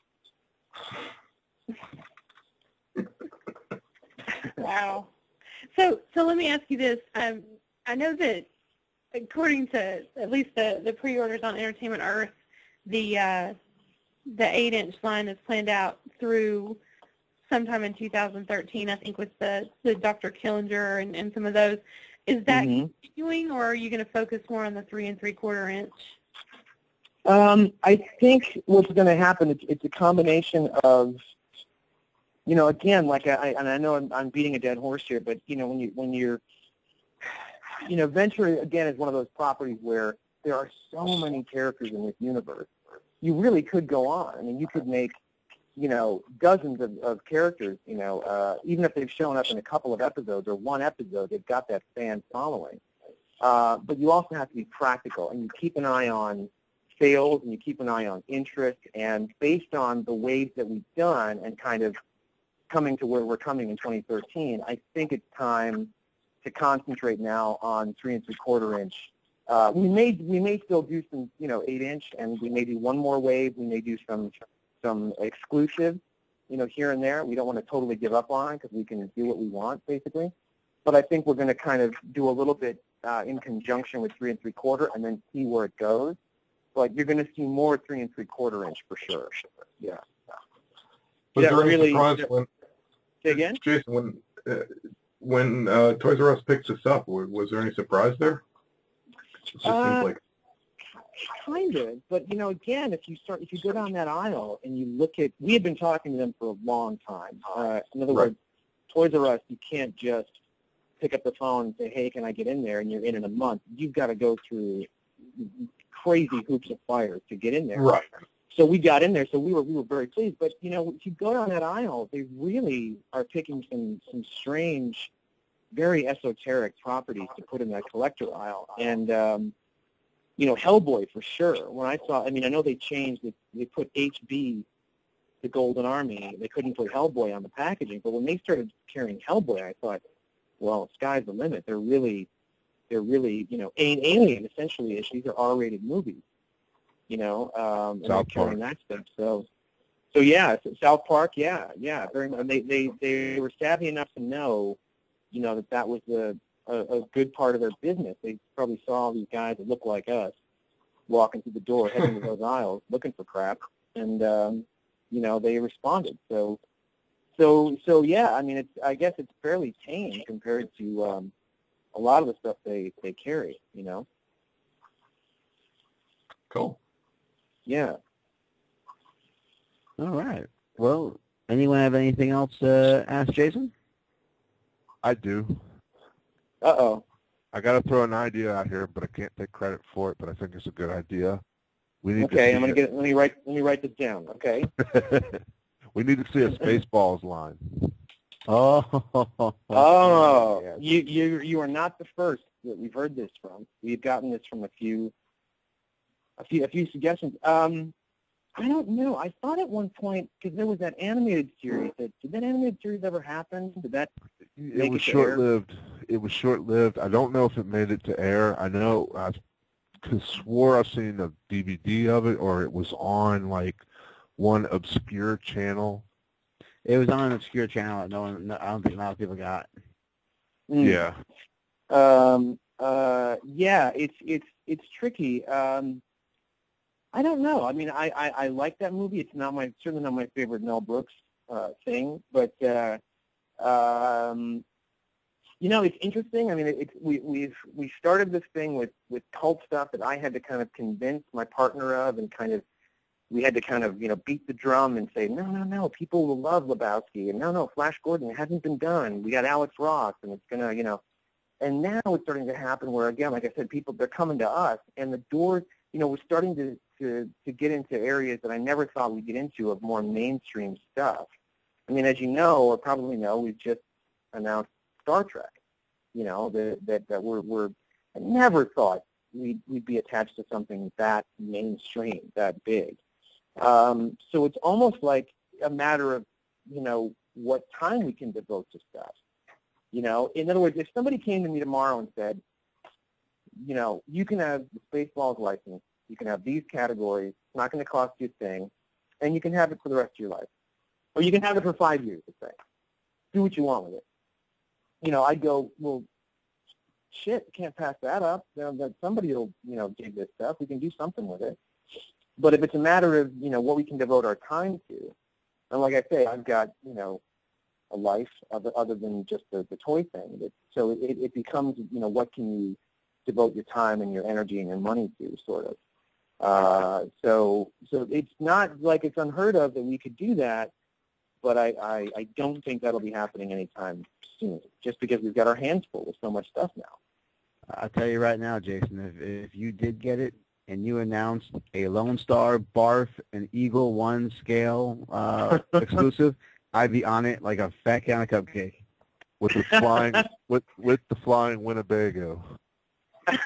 Wow. So let me ask you this. I know that according to at least the pre-orders on Entertainment Earth, the 8-inch line is planned out through sometime in 2013, I think, with the Dr. Killinger and some of those. Is that continuing, or are you going to focus more on the 3 3/4 inch? I think what's going to happen, it's a combination of, again, like I know I'm beating a dead horse here, but when you're Venture again is one of those properties where there are so many characters in this universe. You really could go on. I mean, you could make dozens of characters. Even if they've shown up in a couple of episodes or one episode, they've got that fan following. But you also have to be practical, and you keep an eye on sales, and you keep an eye on interest, and based on the waves that we've done and kind of coming to where we're coming in 2013, I think it's time to concentrate now on 3 3/4 inch. We may still do some 8 inch, and we may do one more wave. We may do some exclusive, here and there. We don't want to totally give up on it because we can do what we want basically. But I think we're going to kind of do a little bit in conjunction with 3 3/4 and then see where it goes. But you're going to see more 3 3/4 inch for sure. Yeah. Was there any surprise when? Say again? Jason, when Toys R Us picked this up, was there any surprise there? It just seems like kind of, but again, if you go down that aisle and you look at, we had been talking to them for a long time. In other words, Toys R Us, you can't just pick up the phone and say, "Hey, can I get in there?" and you're in a month. You've got to go through crazy hoops of fire to get in there. Right. So we got in there, so we were very pleased. But if you go down that aisle, they really are picking some strange, very esoteric properties to put in that collector aisle. And Hellboy for sure. When I saw, I know they changed it. They put HB, the Golden Army. They couldn't put Hellboy on the packaging. But when they started carrying Hellboy, I thought, well, sky's the limit. They're really, Alien essentially is. These are R-rated movies, and they're carrying that stuff. So yeah, South Park, yeah, very much. And they were savvy enough to know, that was a good part of their business. They probably saw all these guys that look like us walking through the door, heading to those aisles, looking for crap, and they responded. So yeah, I guess it's fairly tame compared to a lot of the stuff they carry. Cool. Yeah. All right. Well, anyone have anything else to ask Jason? I do. Uh-oh. I got to throw an idea out here, but I can't take credit for it, but I think it's a good idea. We need okay, I'm going to let me write this down, okay? We need to see a Spaceballs line. Oh, yes. You are not the first that we've heard this from. We've gotten this from a few suggestions. I don't know. I thought at one point, because there was that animated series. Did that animated series ever happen? Did that It was short-lived. It was short-lived. I don't know if it made it to air. I know I swore I've seen a DVD of it, or it was on like one obscure channel. It was on an obscure channel that I don't think a lot of people got. Yeah. Yeah, it's tricky. I don't know. I like that movie. It's certainly not my favorite Mel Brooks thing, but it's interesting. We started this thing with cult stuff that I had to kind of convince my partner of, and we had to kind of beat the drum and say, no, people will love Lebowski, and no, Flash Gordon, it hasn't been done. We got Alex Ross, and it's gonna, and now it's starting to happen where, again, like I said, they're coming to us, and the doors, we're starting to get into areas that I never thought we'd get into of more mainstream stuff. As you know, or probably know, we've just announced Star Trek. That I never thought we'd be attached to something that mainstream, that big. So it's almost like a matter of, what time we can devote to stuff. In other words, if somebody came to me tomorrow and said, you can have the Spaceballs license, you can have these categories, it's not going to cost you a thing, and you can have it for the rest of your life. Or you can have it for 5 years, let's say. Do what you want with it. I'd go, well, shit, can't pass that up. That somebody will, dig this stuff. We can do something with it. But if it's a matter of, what we can devote our time to, and like I say, I've got, a life other than just the toy thing. So it becomes, you know, what can you devote your time and your energy and your money to, sort of. So it's not like it's unheard of that we could do that, but I don't think that'll be happening anytime soon, just because we've got our hands full with so much stuff now. I'll tell you right now, Jason, if you did get it and you announced a Lone Star, Barf, and Eagle 1 scale exclusive, I'd be on it like a fat can of cupcake. With the flying with the flying Winnebago.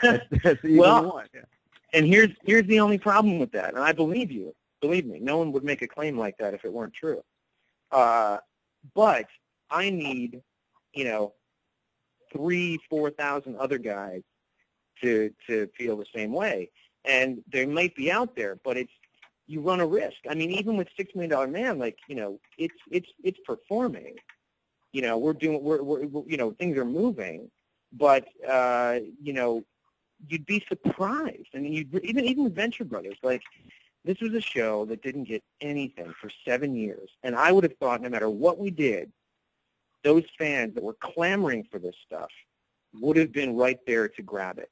That's Eagle 1. Yeah. And here's the only problem with that, and I believe you. Believe me, no one would make a claim like that if it weren't true. But I need, you know, 3,000-4,000 other guys to feel the same way, and they might be out there, but you run a risk. I mean, even with $6 Million Man, like, you know, it's performing. You know, we're you know, things are moving, but you know, you'd be surprised. I mean, even with Venture Brothers, like, this was a show that didn't get anything for 7 years, and I would have thought no matter what we did, those fans that were clamoring for this stuff would have been right there to grab it,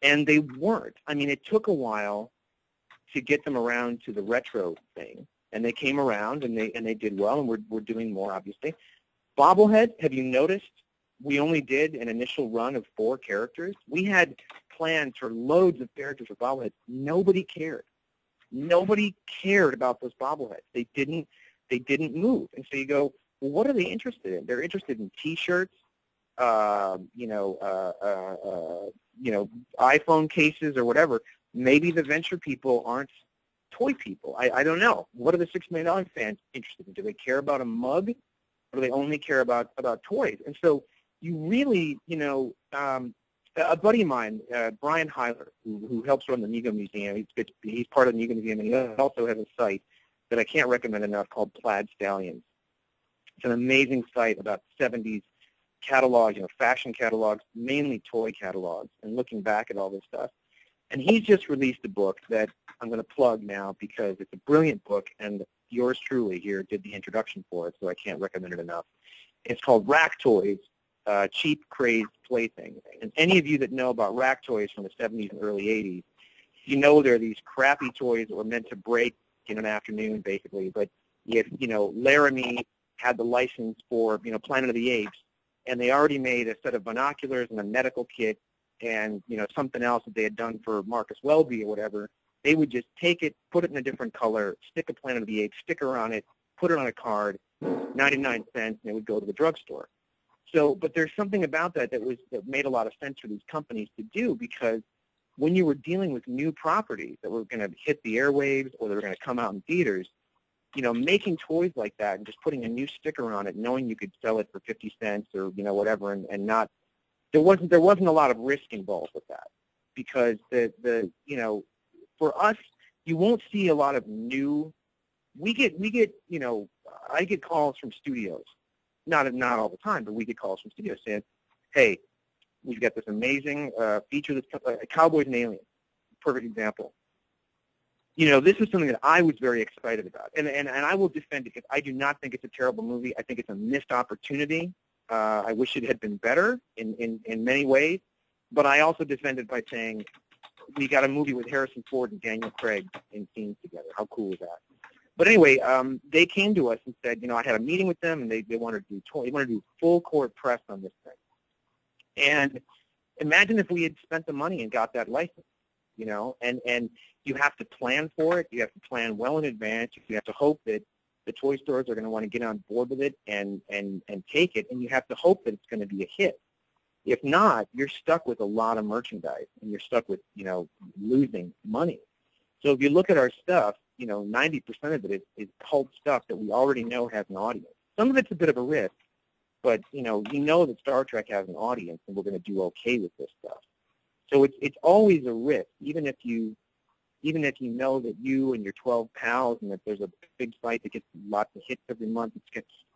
and they weren't. I mean, it took a while to get them around to the retro thing, and they came around, and they did well, and we're doing more, obviously. Bobblehead, have you noticed? We only did an initial run of 4 characters. We had plans for loads of characters for Bobblehead. Nobody cared. Nobody cared about those bobbleheads. They didn't move. And so you go, well, what are they interested in? They're interested in T-shirts, you know, iPhone cases or whatever. Maybe the venture people aren't toy people. I don't know. What are the $6 Million fans interested in? Do they care about a mug, or do they only care about toys? And so you really, you know, a buddy of mine, Brian Heiler, who helps run the Nego Museum, he's part of the Nego Museum, and he also has a site that I can't recommend enough called Plaid Stallions. It's an amazing site about 70s catalogs, you know, fashion catalogs, mainly toy catalogs, and looking back at all this stuff. And he's just released a book that I'm going to plug now because it's a brilliant book, and yours truly here did the introduction for it, so I can't recommend it enough. It's called Rack Toys, Cheap Crazed Playthings. And any of you that know about rack toys from the 70s and early 80s, you know they're these crappy toys that were meant to break in an afternoon, basically. But if, you know, Laramie had the license for, you know, Planet of the Apes, and they already made a set of binoculars and a medical kit and, you know, something else that they had done for Marcus Welby or whatever, they would just take it, put it in a different color, stick a Planet of the Apes sticker on it, put it on a card, 99 cents, and it would go to the drugstore. So, but there's something about that that made a lot of sense for these companies to do, because when you were dealing with new properties that were going to hit the airwaves or they were going to come out in theaters, you know, making toys like that and just putting a new sticker on it, knowing you could sell it for 50 cents or, you know, whatever, and not, there wasn't a lot of risk involved with that, because the you know, for us, you won't see a lot of new. We get you know, I get calls from studios. Not all the time, but we get calls from studios saying, hey, we've got this amazing feature that's Cowboys and Aliens, perfect example. You know, this is something that I was very excited about, and I will defend it because I do not think it's a terrible movie. I think it's a missed opportunity. I wish it had been better in many ways, but I also defend it by saying we got a movie with Harrison Ford and Daniel Craig in scenes together. How cool is that? But anyway, they came to us and said, you know, I had a meeting with them, and they wanted to do full court press on this thing. And imagine if we had spent the money and got that license, you know, and you have to plan for it. You have to plan well in advance. You have to hope that the toy stores are going to want to get on board with it and take it, and you have to hope that it's going to be a hit. If not, you're stuck with a lot of merchandise, and you're stuck with, you know, losing money. So if you look at our stuff, you know, 90% of it is cult stuff that we already know has an audience. Some of it's a bit of a risk, but, you know that Star Trek has an audience, and we're going to do okay with this stuff. So it's always a risk, even if you know that you and your 12 pals and that there's a big site that gets lots of hits every month.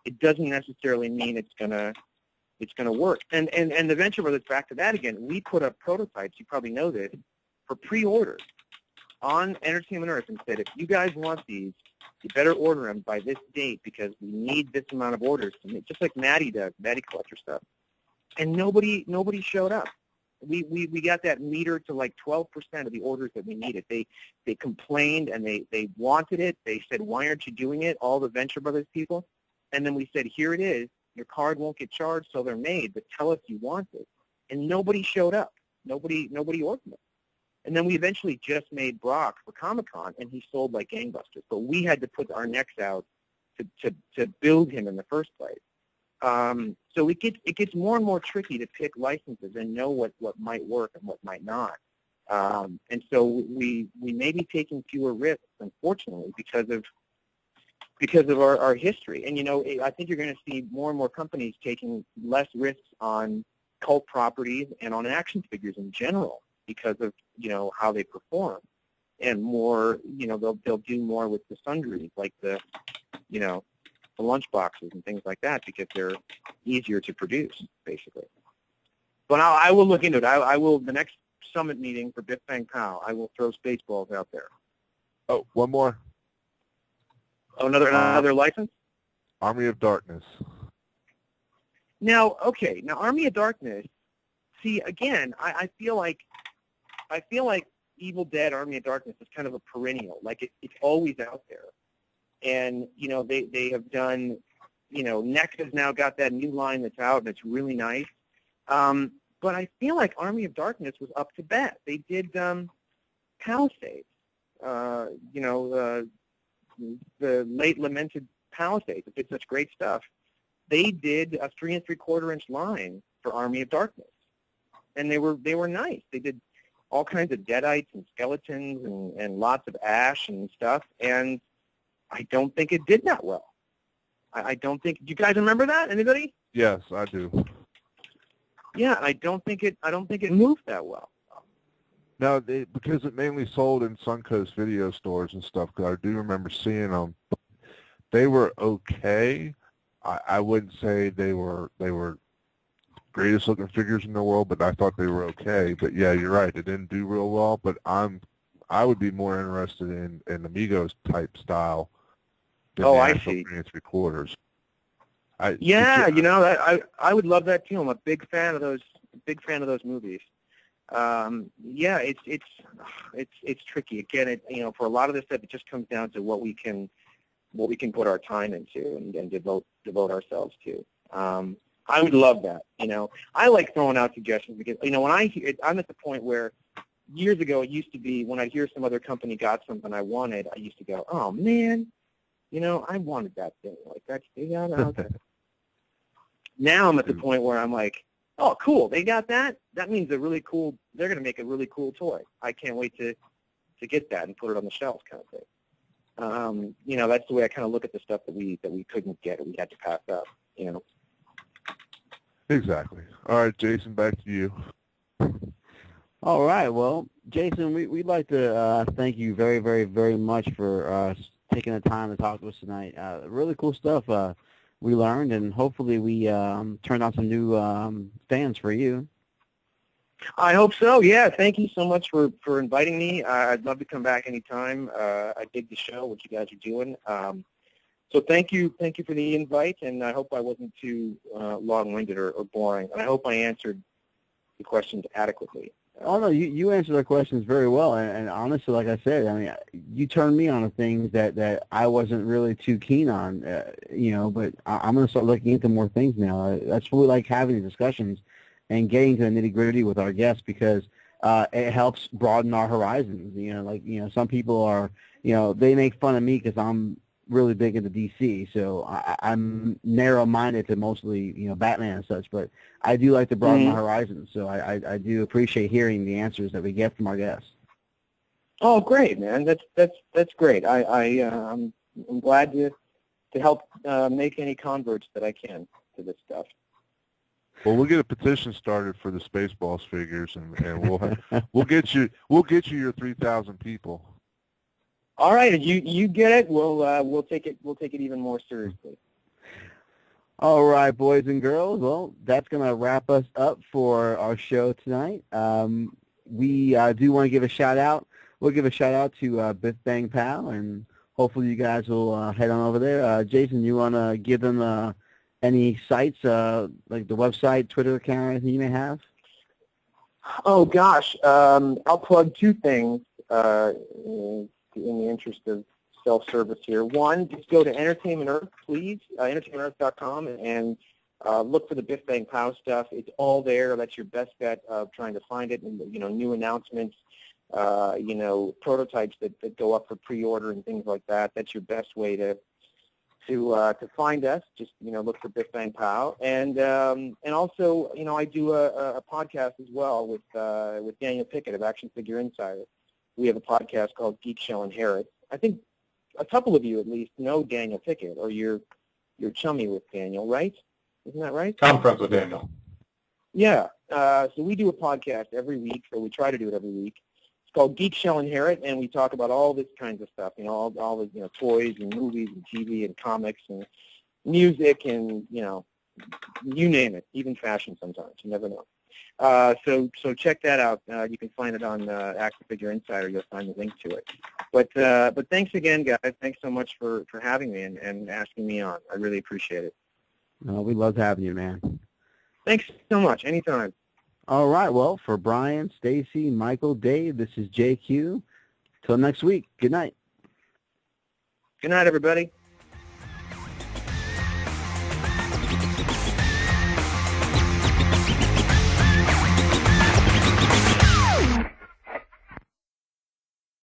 It doesn't necessarily mean it's gonna work. And the Venture Brothers, back to that again, we put up prototypes. You probably know this, for pre-order on Entertainment Earth, and said, if you guys want these, You better order them by this date because we need this amount of orders to make, just like Maddie does, Maddie collector stuff. And nobody showed up. We got that meter to like 12% of the orders that we needed. They complained and they wanted it. They said, why aren't you doing it? All the Venture Brothers people. And then we said, here it is. Your card won't get charged till they're made, but tell us you want it. And nobody showed up. Nobody ordered it. And then we eventually just made Brock for Comic-Con, and he sold like gangbusters. But we had to put our necks out to build him in the first place. So it gets more and more tricky to pick licenses and know what might work and what might not. And so we may be taking fewer risks, unfortunately, because of our history. And, I think you're going to see more and more companies taking less risks on cult properties and on action figures in general because of, how they perform. And more, they'll do more with the sundries, like the lunch boxes and things like that because they're easier to produce, basically. But I will look into it. I will, the next summit meeting for Bif Bang Pow, I will throw Spaceballs out there. Oh, one more. Oh, another license? Army of Darkness. Now, okay. Now, Army of Darkness. See, again, I feel like Evil Dead, Army of Darkness is kind of a perennial. Like it's always out there, and they have done. NECA's now got that new line that's out, and it's really nice. But I feel like Army of Darkness was up to bat. They did Palisades. The late lamented Palisades. It did such great stuff. They did a 3 3/4 inch line for Army of Darkness, and they were nice. They did all kinds of deadites and skeletons and lots of ash and stuff, and I don't think it did that well. I don't think. Do you guys remember that? Anybody? Yes, I do. Yeah, I don't think it moved that well. No, because it mainly sold in Suncoast video stores and stuff. Because I do remember seeing them. They were okay. I wouldn't say they were greatest looking figures in the world, but I thought they were okay. But yeah, you're right. It didn't do real well. But I would be more interested in Amigos type style. I see. 3 3/4. I would love that too. I'm a big fan of those. Movies. It's tricky. Again, for a lot of this stuff, it just comes down to what we can put our time into and devote ourselves to. I would love that. I like throwing out suggestions because when I hear it, I'm at the point where years ago it used to be when I'd hear some other company got something I wanted, I used to go, oh man, I wanted that thing. Like that's okay. Now I'm at the point where I'm like, oh, cool, they got that. That means they're going to make a really cool toy. I can't wait to get that and put it on the shelf, kind of thing. That's the way I kind of look at the stuff that we couldn't get or we had to pass up. Exactly. All right, Jason, back to you. All right. Well, Jason, we'd like to thank you very, very, very much for taking the time to talk to us tonight. Really cool stuff we learned, and hopefully we turned on some new fans for you. I hope so. Yeah. Thank you so much for inviting me. I'd love to come back anytime. I dig the show, what you guys are doing. So thank you for the invite, and I hope I wasn't too long-winded or boring. And I hope I answered the questions adequately. Oh no, you answered our questions very well, and honestly, like I said, I mean, you turned me on to things that I wasn't really too keen on, But I'm going to start looking into more things now. That's what we like having these discussions and getting to the nitty-gritty with our guests because it helps broaden our horizons. Some people are, they make fun of me because I'm really big into DC, so I'm narrow-minded to mostly, Batman and such, but I do like to broaden my horizons, so I do appreciate hearing the answers that we get from our guests. Oh, great, man! That's great. I'm glad to help make any converts that I can to this stuff. Well, we'll get a petition started for the Spaceballs figures, and we'll get you your 3,000 people. All right, if you get it, we'll take it even more seriously. All right, boys and girls. Well, that's going to wrap us up for our show tonight. We do want to give a shout out. We'll give a shout out to Bif Bang Pow, and hopefully you guys will head on over there. Jason, you want to give them any sites, like the website, Twitter account, anything you may have? Oh, gosh. I'll plug two things in the interest of self-service here. One, just go to Entertainment Earth, please, entertainmentearth.com, and look for the Bif Bang Pow stuff. It's all there. That's your best bet of trying to find it. And, new announcements, prototypes that go up for pre-order and things like that. That's your best way to find us. Just look for Bif Bang Pow, and also I do a podcast as well with Daniel Pickett of Action Figure Insider. We have a podcast called Geek Shall Inherit. I think a couple of you at least know Daniel Pickett, or you're chummy with Daniel, right? Isn't that right? I'm friends with Daniel. Yeah. So we do a podcast every week, or we try to do it every week. It's called Geek Shall Inherit, and we talk about all this kinds of stuff, all the toys and movies and TV and comics and music and, you name it, even fashion sometimes. You never know. So check that out. You can find it on Action Figure Insider. You'll find the link to it. But thanks again, guys. Thanks so much for having me and asking me on. I really appreciate it. No, we love having you, man. Thanks so much. Anytime. All right. Well, for Brian, Stacy, Michael, Dave, this is JQ. Till next week. Good night. Good night, everybody.